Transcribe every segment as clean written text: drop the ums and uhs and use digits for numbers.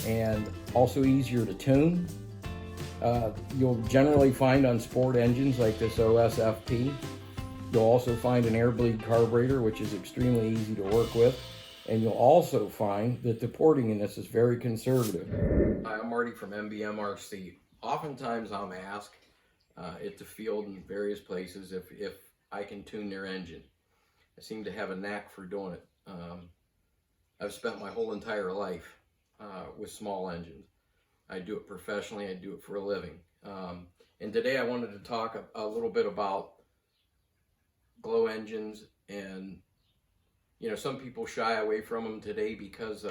and also easier to tune. You'll generally find on sport engines like this OSFP. You'll also find an air bleed carburetor, which is extremely easy to work with. And you'll also find that the porting in this is very conservative. Hi, I'm Marty from MBMRC. Oftentimes I'm asked at the field in various places if I can tune their engine. I seem to have a knack for doing it. I've spent my whole entire life with small engines. I do it professionally, I do it for a living. And today I wanted to talk a little bit about glow engines, and you know, some people shy away from them today because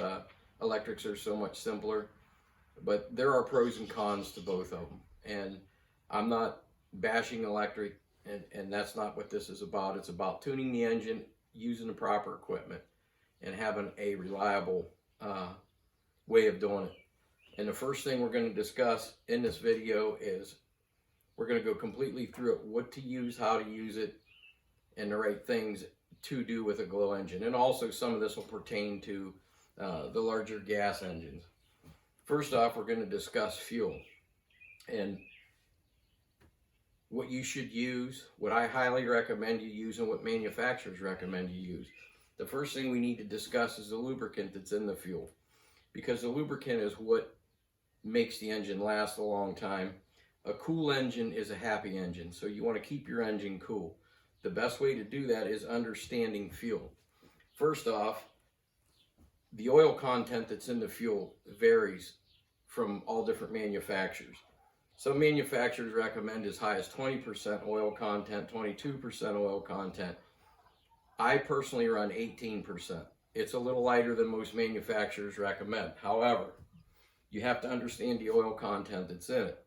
electrics are so much simpler, but there are pros and cons to both of them. And I'm not bashing electric, and that's not what this is about. It's about tuning the engine, using the proper equipment, and having a reliable way of doing it. And the first thing we're going to discuss in this video is we're going to go completely through it, what to use, how to use it, and the right things to do with a glow engine. And also some of this will pertain to the larger gas engines. First off, we're going to discuss fuel and what you should use, what I highly recommend you use, and what manufacturers recommend you use. The first thing we need to discuss is the lubricant that's in the fuel, because the lubricant is what makes the engine last a long time. A cool engine is a happy engine, so you want to keep your engine cool. The best way to do that is understanding fuel. First off, the oil content that's in the fuel varies from all different manufacturers. Some manufacturers recommend as high as 20% oil content, 22% oil content. I personally run 18%. It's a little lighter than most manufacturers recommend. However, you have to understand the oil content that's in it.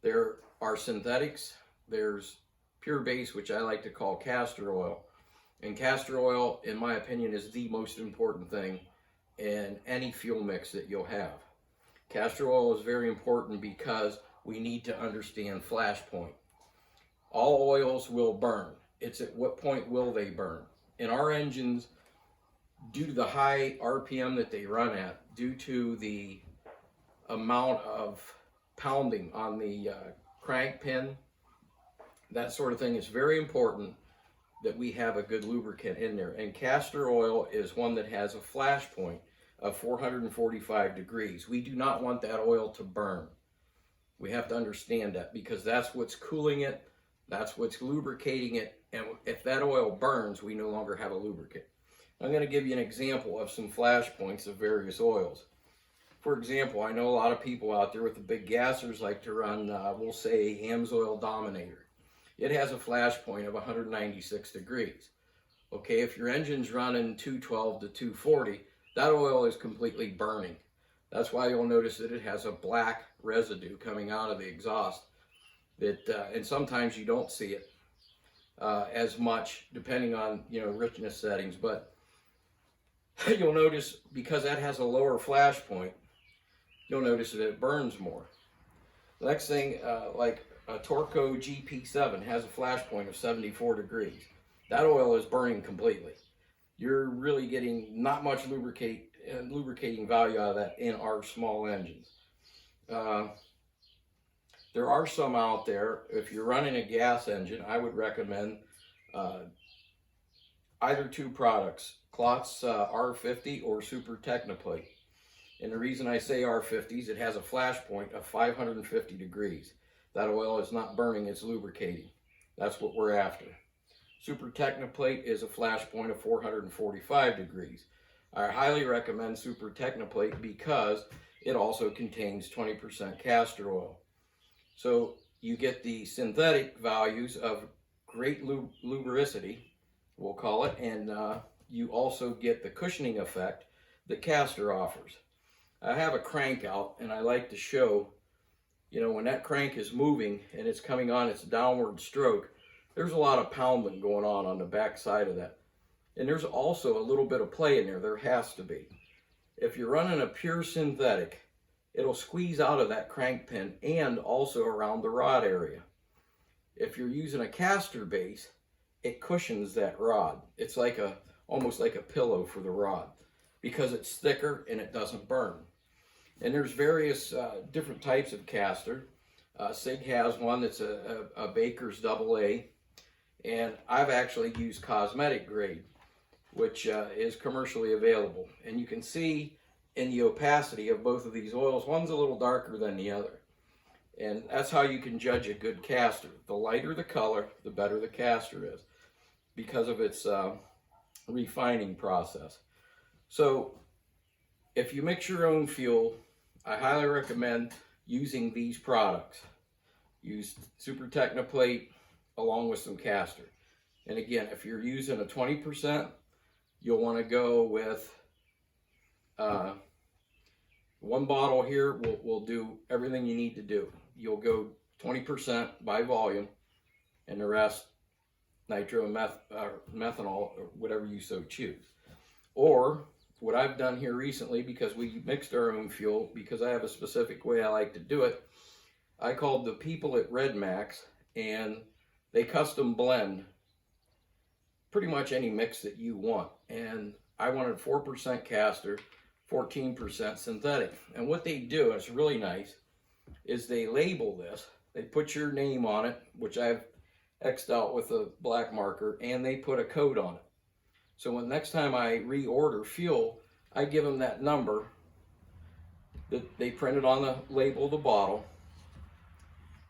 There are synthetics, there's pure base, which I like to call castor oil. And castor oil, in my opinion, is the most important thing in any fuel mix that you'll have. Castor oil is very important because we need to understand flash point. All oils will burn. It's at what point will they burn? In our engines, due to the high RPM that they run at, due to the amount of pounding on the crank pin, that sort of thing, is very important that we have a good lubricant in there. And castor oil is one that has a flash point of 445 degrees. We do not want that oil to burn. We have to understand that, because that's what's cooling it, that's what's lubricating it, and if that oil burns, we no longer have a lubricant. I'm going to give you an example of some flash points of various oils. For example, I know a lot of people out there with the big gassers like to run, we'll say, Amsoil Dominator. It has a flash point of 196 degrees. Okay, if your engine's running 212 to 240, that oil is completely burning. That's why you'll notice that it has a black residue coming out of the exhaust. And sometimes you don't see it as much, depending on richness settings. But you'll notice, because that has a lower flash point, you'll notice that it burns more. The next thing, like a Torco GP7 has a flash point of 74 degrees. That oil is burning completely. You're really getting not much lubricating value out of that in our small engines. There are some out there, if you're running a gas engine, I would recommend either two products, Klotz R50 or Super Technoplate. And the reason I say R50s, it has a flash point of 550 degrees. That oil is not burning, it's lubricating. That's what we're after. Super Technoplate is a flash point of 445 degrees. I highly recommend Super Technoplate because it also contains 20% castor oil. So you get the synthetic values of great lubricity, we'll call it, and you also get the cushioning effect that castor offers. I have a crank out, and I like to show, when that crank is moving and it's coming on its downward stroke, there's a lot of pounding going on the back side of that. And there's also a little bit of play in there. There has to be. If you're running a pure synthetic, it'll squeeze out of that crank pin and also around the rod area. If you're using a castor base, it cushions that rod. It's like almost like a pillow for the rod, because it's thicker and it doesn't burn. And there's various different types of caster. SIG has one that's a Baker's AA, and I've actually used cosmetic grade, which is commercially available. And you can see in the opacity of both of these oils, one's a little darker than the other. And that's how you can judge a good caster. The lighter the color, the better the caster is, because of its refining process. So if you mix your own fuel, I highly recommend using these products. Use Super Technoplate along with some caster. And again, if you're using a 20%, you'll want to go with one bottle here will do everything you need to do. You'll go 20% by volume, and the rest nitro and methanol, or whatever you so choose. Or what I've done here recently, because we mixed our own fuel, because I have a specific way I like to do it, I called the people at Red Max, and they custom blend pretty much any mix that you want. And I wanted 4% caster, 14% synthetic. And what they do, and it's really nice, is they label this. They put your name on it, which I've X'd out with a black marker, and they put a code on it. So when next time I reorder fuel, I give them that number that they printed on the label of the bottle,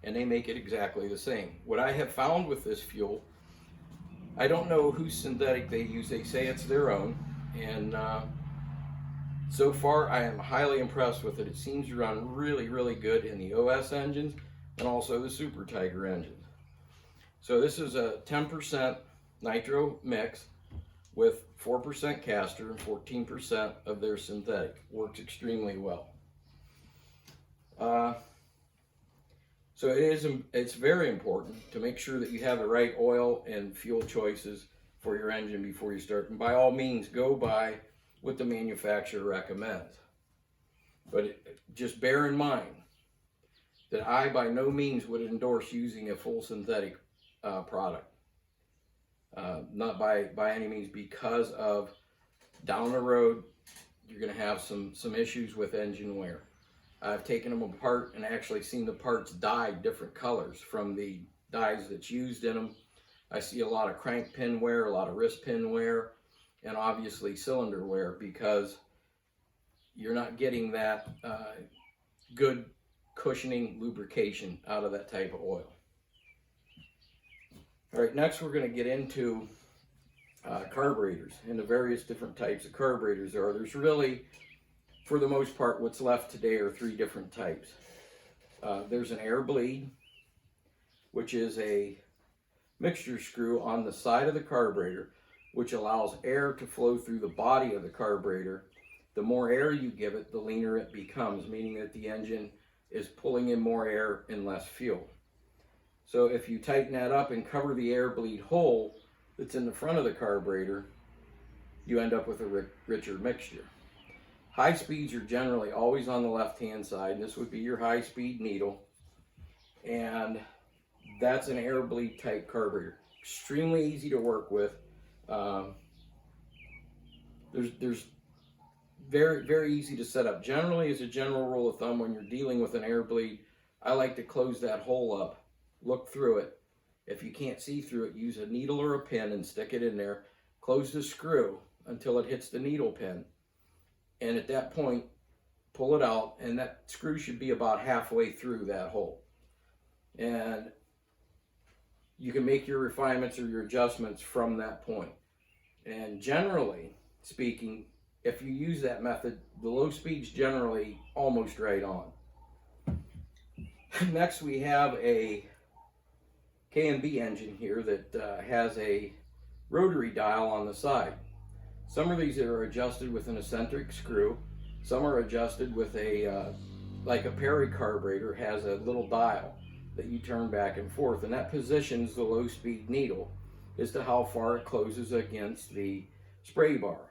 and they make it exactly the same. What I have found with this fuel, I don't know whose synthetic they use. They say it's their own, and so far I am highly impressed with it. It seems to run really, really good in the OS engines and also the Super Tiger engines. So this is a 10% nitro mix with 4% caster and 14% of their synthetic. Works extremely well. So it's very important to make sure that you have the right oil and fuel choices for your engine before you start. And by all means, go by what the manufacturer recommends. But just bear in mind that I by no means would endorse using a full synthetic product. Not by any means, because of down the road you're going to have some issues with engine wear. I've taken them apart and actually seen the parts dye different colors from the dyes that's used in them. I see a lot of crank pin wear, a lot of wrist pin wear, and obviously cylinder wear, because you're not getting that good cushioning lubrication out of that type of oil. All right, next we're going to get into carburetors and the various different types of carburetors there are. There's really, for the most part, what's left today are 3 different types. There's an air bleed, which is a mixture screw on the side of the carburetor, which allows air to flow through the body of the carburetor. The more air you give it, the leaner it becomes, meaning that the engine is pulling in more air and less fuel. So if you tighten that up and cover the air bleed hole that's in the front of the carburetor, you end up with a richer mixture. High speeds are generally always on the left-hand side, and this would be your high-speed needle. And that's an air bleed type carburetor. Extremely easy to work with. There's very, very easy to set up. Generally, as a general rule of thumb, when you're dealing with an air bleed, I like to close that hole up, look through it. If you can't see through it, use a needle or a pin and stick it in there. Close the screw until it hits the needle pin. And at that point, pull it out, and that screw should be about halfway through that hole. And you can make your refinements or your adjustments from that point. And generally speaking, if you use that method, the low speed's generally almost right on. Next, we have a K&B engine here that has a rotary dial on the side. Some of these are adjusted with an eccentric screw. Some are adjusted with a, like a Perry carburetor has a little dial that you turn back and forth, and that positions the low speed needle as to how far it closes against the spray bar.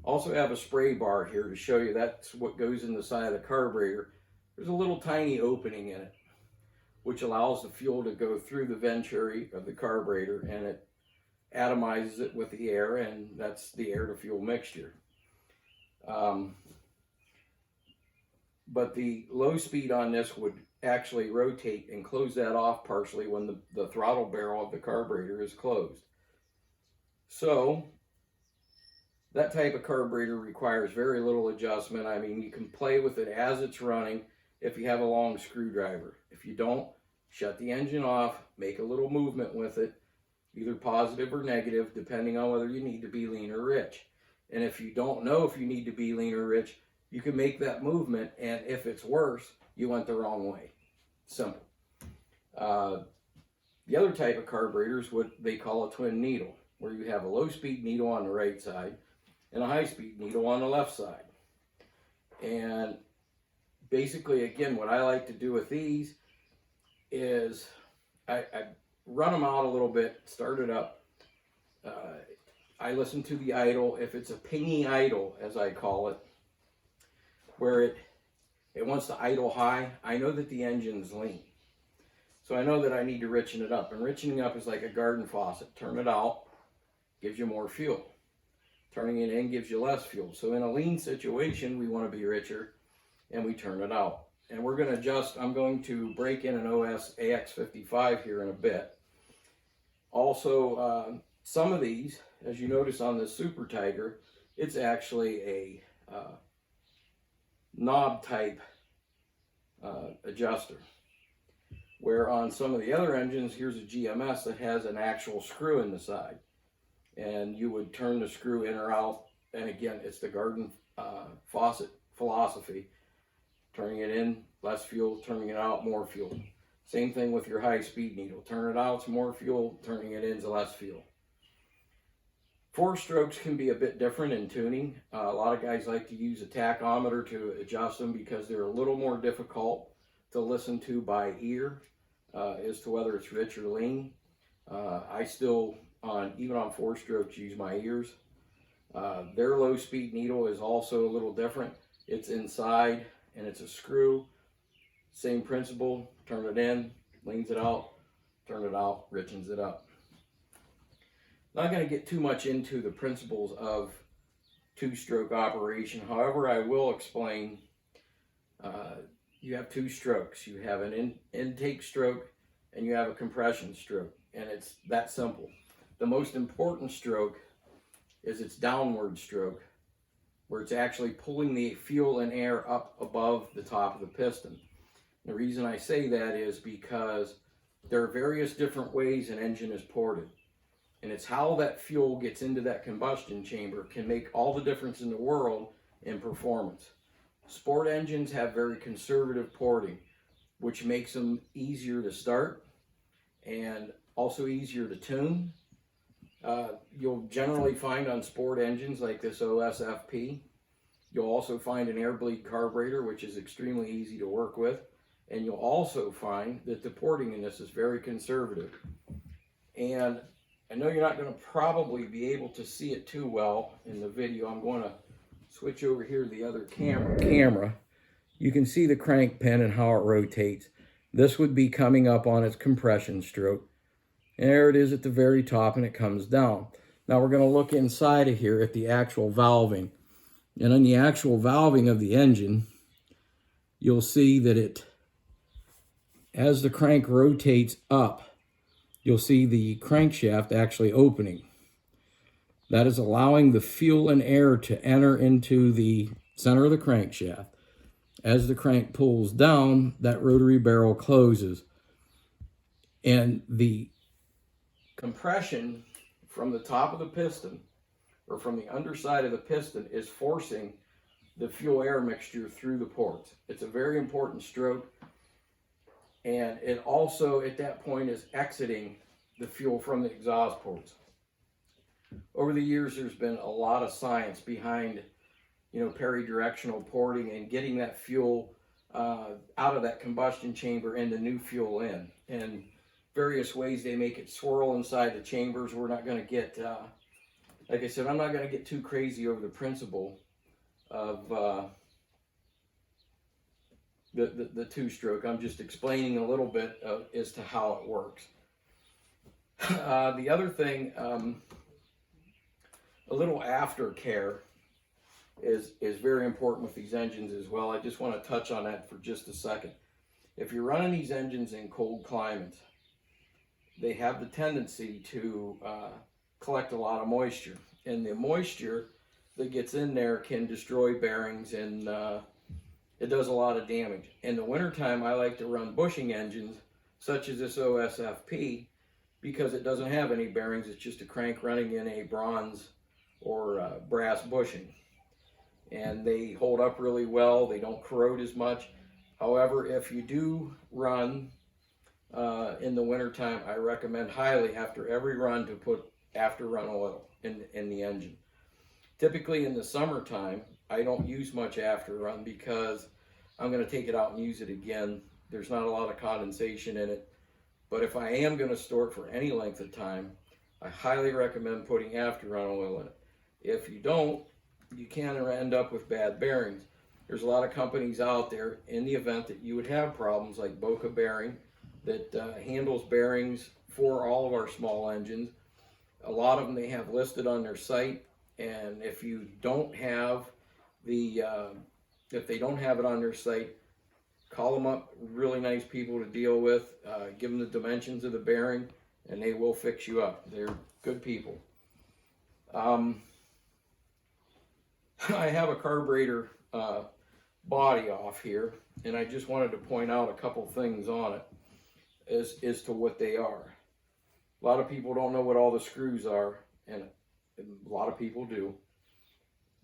Also have a spray bar here to show you that's what goes in the side of the carburetor. There's a little tiny opening in it, which allows the fuel to go through the venturi of the carburetor, and it atomizes it with the air, and that's the air to fuel mixture. but the low speed on this would actually rotate and close that off partially when the throttle barrel of the carburetor is closed. So that type of carburetor requires very little adjustment. I mean, you can play with it as it's running if you have a long screwdriver. If you don't, shut the engine off, make a little movement with it, either positive or negative, depending on whether you need to be lean or rich. And if you don't know if you need to be lean or rich, you can make that movement, and if it's worse, you went the wrong way. Simple. The other type of carburetor is what they call a twin needle, where you have a low-speed needle on the right side and a high-speed needle on the left side. And basically, again, what I like to do with these is I run them out a little bit, start it up. I listen to the idle. If it's a pingy idle, as I call it, where it wants to idle high, I know that the engine's lean. So I know that I need to richen it up. And richening up is like a garden faucet. Turn it out, gives you more fuel. Turning it in gives you less fuel. So in a lean situation, we want to be richer, and we turn it out. And we're going to adjust. I'm going to break in an OS AX55 here in a bit. Also, some of these, as you notice on the Super Tiger, it's actually a knob type adjuster. Where on some of the other engines, here's a GMS that has an actual screw in the side. And you would turn the screw in or out. And again, it's the garden faucet philosophy. Turning it in, less fuel. Turning it out, more fuel. Same thing with your high-speed needle. Turn it out, it's more fuel. Turning it in is less fuel. 4-strokes can be a bit different in tuning. A lot of guys like to use a tachometer to adjust them because they're a little more difficult to listen to by ear as to whether it's rich or lean. I still, even on 4-strokes, use my ears. Their low-speed needle is also a little different. It's inside and it's a screw. Same principle, turn it in, leans it out, turn it out, richens it up. Not going to get too much into the principles of 2-stroke operation. However, I will explain. You have 2 strokes. You have an intake stroke and you have a compression stroke. And it's that simple. The most important stroke is its downward stroke, where it's actually pulling the fuel and air up above the top of the piston. The reason I say that is because there are various different ways an engine is ported. And it's how that fuel gets into that combustion chamber can make all the difference in the world in performance. Sport engines have very conservative porting, which makes them easier to start and also easier to tune. You'll generally find on sport engines like this OSFP, you'll also find an air bleed carburetor, which is extremely easy to work with. And you'll also find that the porting in this is very conservative. And I know you're not going to probably be able to see it too well in the video. I'm going to switch over here to the other camera. You can see the crank pin and how it rotates. This would be coming up on its compression stroke. And there it is at the very top, and it comes down. Now we're going to look inside of here at the actual valving. And on the actual valving of the engine, you'll see that as the crank rotates up, you'll see the crankshaft actually opening. That is allowing the fuel and air to enter into the center of the crankshaft. As the crank pulls down, that rotary barrel closes. And the compression from the top of the piston, or from the underside of the piston, is forcing the fuel-air mixture through the ports. It's a very important stroke. And it also, at that point, is exiting the fuel from the exhaust ports. Over the years, there's been a lot of science behind, peridirectional porting and getting that fuel out of that combustion chamber and the new fuel in. And various ways they make it swirl inside the chambers. We're not going to get, like I said, I'm not going to get too crazy over the principle of the 2-stroke. I'm just explaining a little bit as to how it works. The other thing, a little aftercare is very important with these engines as well. I just want to touch on that for just a second. If you're running these engines in cold climates, they have the tendency to collect a lot of moisture, and the moisture that gets in there can destroy bearings, and it does a lot of damage. In the wintertime, I like to run bushing engines such as this OSFP because it doesn't have any bearings. It's just a crank running in a bronze or brass bushing, and they hold up really well. They don't corrode as much. However, if you do run in the wintertime, I recommend highly after every run to put after run oil in the engine. Typically in the summertime, I don't use much after run because I'm going to take it out and use it again. There's not a lot of condensation in it. But if I am going to store it for any length of time, I highly recommend putting after run oil in it. If you don't, you can end up with bad bearings. There's a lot of companies out there in the event that you would have problems, like Boca Bearing, that handles bearings for all of our small engines. A lot of them they have listed on their site, and if you don't have if they don't have it on their site, call them up. Really nice people to deal with. Give them the dimensions of the bearing, and they will fix you up. They're good people. I have a carburetor body off here, and I just wanted to point out a couple things on it as to what they are. A lot of people don't know what all the screws are, and a lot of people do.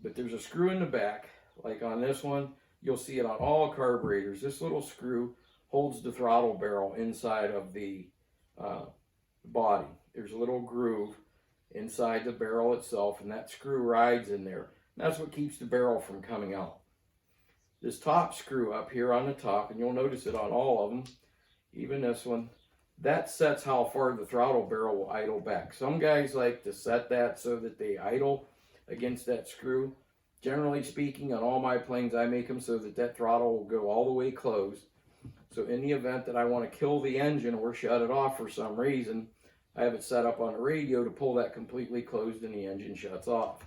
But there's a screw in the back, like on this one. You'll see it on all carburetors. This little screw holds the throttle barrel inside of the body. There's a little groove inside the barrel itself, and that screw rides in there. And that's what keeps the barrel from coming out. This top screw up here on the top, and you'll notice it on all of them, even this one, that sets how far the throttle barrel will idle back. Some guys like to set that so that they idle against that screw. Generally speaking, on all my planes, I make them so that that throttle will go all the way closed. So in the event that I want to kill the engine or shut it off for some reason, I have it set up on the radio to pull that completely closed and the engine shuts off.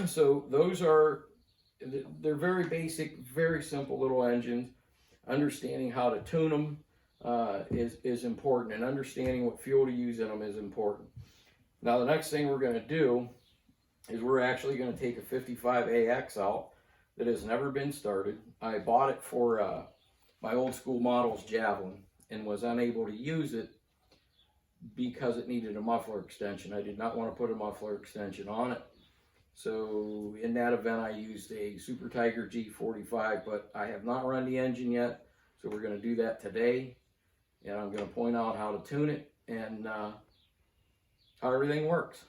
So those are, they're very basic, very simple little engines. Understanding how to tune them is important, and understanding what fuel to use in them is important. Now the next thing we're going to do is we're actually going to take a 55AX out that has never been started. I bought it for my old school model's Javelin and was unable to use it because it needed a muffler extension. I did not want to put a muffler extension on it. So in that event, I used a Super Tiger G45, but I have not run the engine yet. So we're going to do that today. And I'm going to point out how to tune it and how everything works.